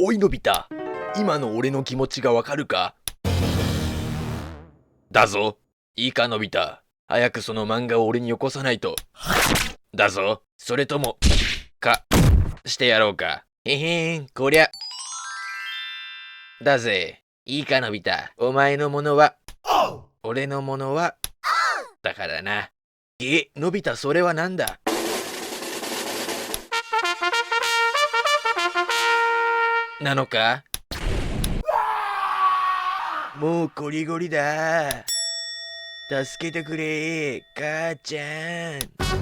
おいのび太、今の俺の気持ちがわかるか？だぞ。いいかのび太、早くその漫画を俺によこさないと。だぞ。それともしてやろうか。へへん、こりゃ。だぜ。いいかのび太、お前のものは俺のものはだからな。のび太、それはなんだ？なのか？もうゴリゴリだ。助けてくれ、母ちゃん。